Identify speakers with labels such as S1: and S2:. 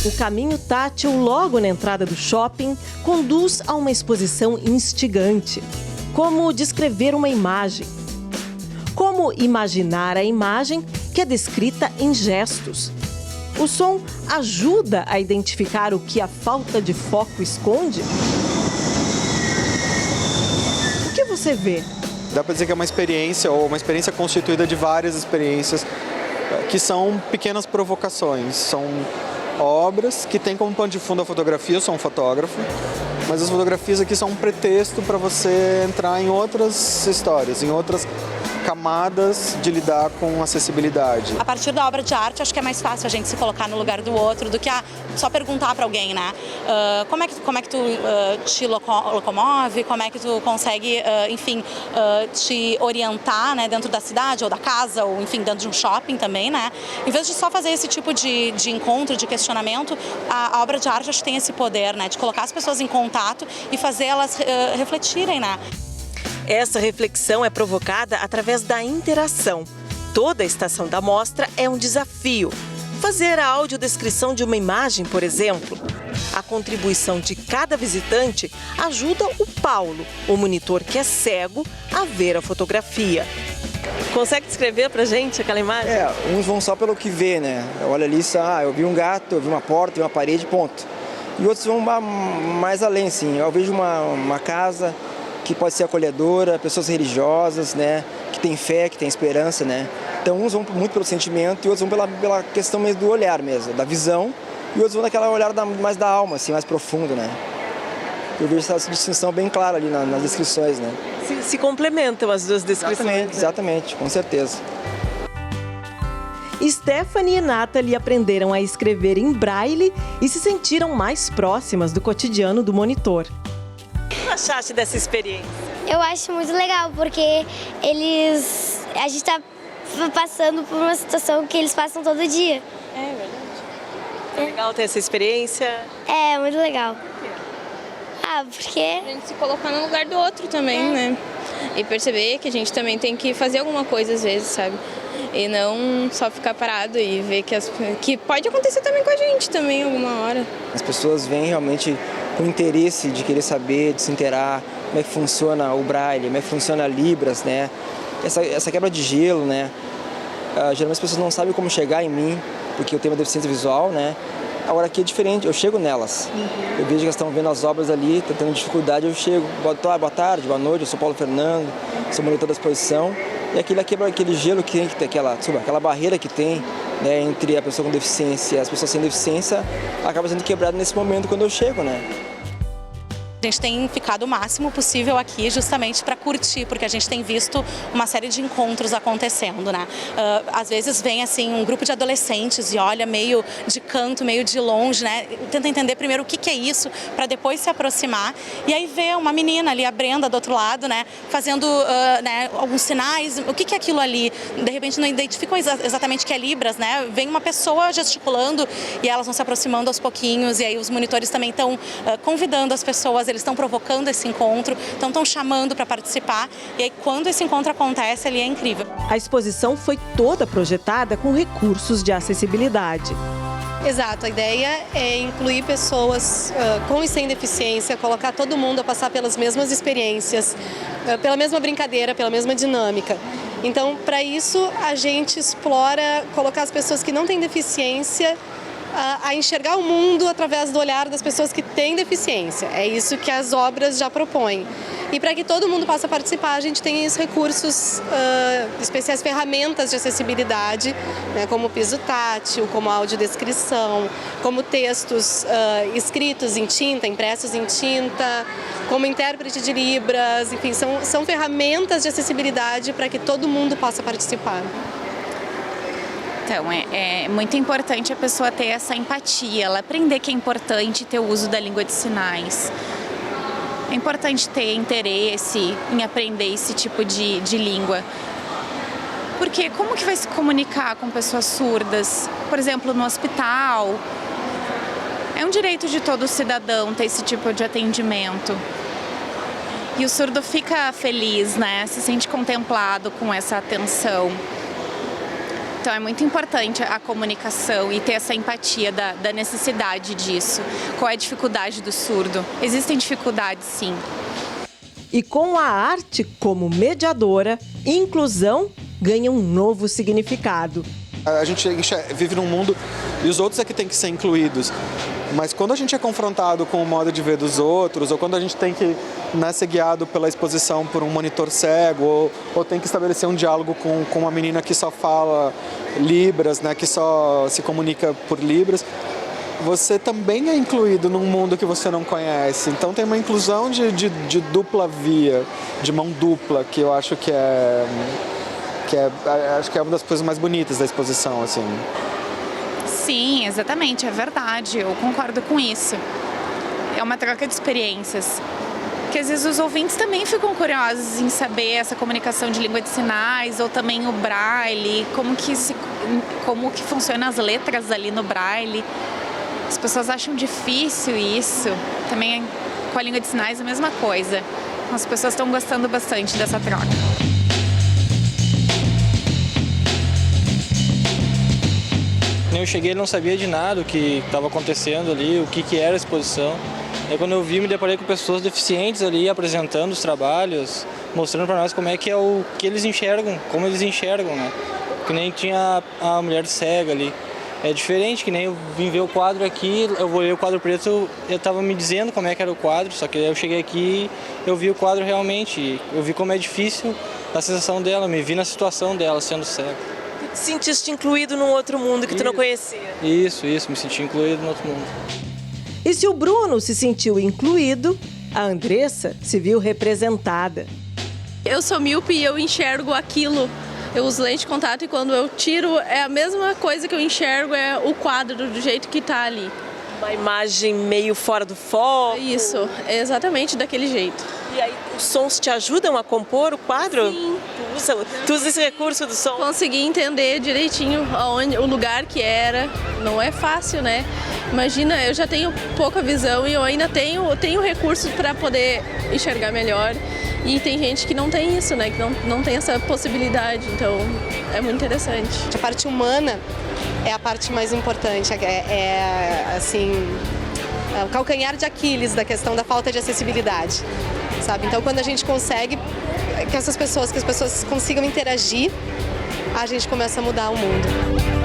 S1: O caminho tátil, logo na entrada do shopping, conduz a uma exposição instigante. Como descrever uma imagem? Como imaginar a imagem que é descrita em gestos? O som ajuda a identificar o que a falta de foco esconde? O que você vê?
S2: Dá para dizer que é uma experiência, ou uma experiência constituída de várias experiências, que são pequenas provocações. São obras que têm como pano de fundo a fotografia. Eu sou um fotógrafo, mas as fotografias aqui são um pretexto para você entrar em outras histórias, em outras camadas de lidar com acessibilidade.
S3: A partir da obra de arte, acho que é mais fácil a gente se colocar no lugar do outro do que só perguntar para alguém, né? Como é que tu te locomove, como é que tu consegue, enfim, te orientar, né, dentro da cidade ou da casa, ou enfim, dentro de um shopping também, né? Em vez de só fazer esse tipo de encontro, de questionamento, a obra de arte acho que tem esse poder, né, de colocar as pessoas em contato e fazer elas refletirem, né?
S1: Essa reflexão é provocada através da interação. Toda a estação da mostra é um desafio. Fazer a audiodescrição de uma imagem, por exemplo. A contribuição de cada visitante ajuda o Paulo, o monitor que é cego, a ver a fotografia. Consegue descrever pra gente aquela imagem?
S4: Uns vão só pelo que vê, né? Olha ali, eu vi um gato, eu vi uma porta, eu vi uma parede, ponto. E outros vão mais além, sim. Eu vejo uma casa que pode ser acolhedora, pessoas religiosas, né, que tem fé, que tem esperança, né. Então uns vão muito pelo sentimento e outros vão pela questão mesmo do olhar mesmo, da visão, e outros vão naquela olhar mais da alma, assim, mais profundo, né. Eu vejo essa distinção bem clara ali nas descrições, né.
S1: Se complementam as duas descrições.
S4: Exatamente, com certeza.
S1: Stephanie e Nathalie aprenderam a escrever em braille e se sentiram mais próximas do cotidiano do monitor. O que achaste dessa experiência?
S5: Eu acho muito legal, porque a gente está passando por uma situação que eles passam todo dia.
S1: É verdade. É legal ter essa experiência?
S5: É, muito legal. Porque
S6: a gente se colocar no lugar do outro também, né? E perceber que a gente também tem que fazer alguma coisa às vezes, sabe? E não só ficar parado e ver que pode acontecer também com a gente também alguma hora.
S4: As pessoas vêm realmente com interesse de querer saber, de se inteirar, como é que funciona o braille, como é que funciona a Libras, né? Essa quebra de gelo, né? Geralmente as pessoas não sabem como chegar em mim, porque eu tenho uma deficiência visual, né? Agora aqui é diferente, eu chego nelas. Eu vejo que elas estão vendo as obras ali, estão tendo dificuldade, eu chego. Boa tarde, boa noite, eu sou Paulo Fernando, sou monitor da exposição. E aquilo quebra aquele gelo que tem, aquela barreira que tem, né, entre a pessoa com deficiência e as pessoas sem deficiência, acaba sendo quebrada nesse momento quando eu chego, né?
S3: A gente tem ficado o máximo possível aqui justamente para curtir, porque a gente tem visto uma série de encontros acontecendo, né? Às vezes vem assim um grupo de adolescentes e olha meio de canto, meio de longe, né? Tenta entender primeiro o que é isso, para depois se aproximar. E aí vê uma menina ali, a Brenda, do outro lado, né? Fazendo né, alguns sinais. O que é aquilo ali? De repente não identificam exatamente o que é Libras, né? Vem uma pessoa gesticulando e elas vão se aproximando aos pouquinhos. E aí os monitores também estão convidando as pessoas, eles estão provocando esse encontro, então estão chamando para participar, e aí quando esse encontro acontece, ele é incrível.
S1: A exposição foi toda projetada com recursos de acessibilidade.
S7: Exato, a ideia é incluir pessoas com e sem deficiência, colocar todo mundo a passar pelas mesmas experiências, pela mesma brincadeira, pela mesma dinâmica. Então, para isso, a gente explora colocar as pessoas que não têm deficiência a enxergar o mundo através do olhar das pessoas que têm deficiência. É isso que as obras já propõem. E para que todo mundo possa participar, a gente tem os recursos especiais, ferramentas de acessibilidade, né, como piso tátil, como audiodescrição, como textos escritos em tinta, impressos em tinta, como intérprete de Libras, enfim, são ferramentas de acessibilidade para que todo mundo possa participar.
S8: Então, é muito importante a pessoa ter essa empatia, ela aprender que é importante ter o uso da língua de sinais. É importante ter interesse em aprender esse tipo de língua. Porque como que vai se comunicar com pessoas surdas? Por exemplo, no hospital. É um direito de todo cidadão ter esse tipo de atendimento. E o surdo fica feliz, né? Se sente contemplado com essa atenção. Então é muito importante a comunicação e ter essa empatia da necessidade disso. Qual é a dificuldade do surdo? Existem dificuldades, sim.
S1: E com a arte como mediadora, inclusão ganha um novo significado.
S2: A gente vive num mundo e os outros é que tem que ser incluídos. Mas quando a gente é confrontado com o modo de ver dos outros, ou quando a gente tem que ser guiado pela exposição por um monitor cego, ou tem que estabelecer um diálogo com uma menina que só fala libras, né, que só se comunica por libras, você também é incluído num mundo que você não conhece. Então tem uma inclusão de dupla via, de mão dupla, que eu acho acho que é uma das coisas mais bonitas da exposição, assim.
S8: Sim, exatamente, é verdade, eu concordo com isso. É uma troca de experiências. Que às vezes os ouvintes também ficam curiosos em saber essa comunicação de língua de sinais, ou também o braille, como que funcionam as letras ali no braille. As pessoas acham difícil isso. Também com a língua de sinais é a mesma coisa. As pessoas estão gostando bastante dessa troca.
S4: Eu cheguei e não sabia de nada o que estava acontecendo ali, o que era a exposição. Aí quando eu vi, me deparei com pessoas deficientes ali apresentando os trabalhos, mostrando para nós como é que é o que eles enxergam, como eles enxergam, né? Que nem tinha a mulher cega ali. É diferente, que nem eu vim ver o quadro aqui, eu olhei o quadro preto, eu estava me dizendo como é que era o quadro, só que eu cheguei aqui e eu vi o quadro realmente, eu vi como é difícil a sensação dela, me vi na situação dela sendo cega.
S1: Te sentiste incluído num outro mundo que tu não conhecia?
S4: Isso, me senti incluído no outro mundo.
S1: E se o Bruno se sentiu incluído, a Andressa se viu representada.
S6: Eu sou míope e eu enxergo aquilo. Eu uso lente de contato e quando eu tiro, é a mesma coisa que eu enxergo, é o quadro do jeito que tá ali.
S1: Uma imagem meio fora do foco.
S6: Isso, é exatamente daquele jeito.
S1: E aí os sons te ajudam a compor o quadro?
S6: Sim.
S1: Tu usa esse recurso do som?
S6: Consegui entender direitinho o lugar que era. Não é fácil, né? Imagina, eu já tenho pouca visão e eu ainda tenho recursos para poder enxergar melhor. E tem gente que não tem isso, né? Que não tem essa possibilidade. Então, é muito interessante.
S7: A parte humana é a parte mais importante. Assim, o calcanhar de Aquiles da questão da falta de acessibilidade, sabe? Então, quando a gente consegue que as pessoas consigam interagir, a gente começa a mudar o mundo.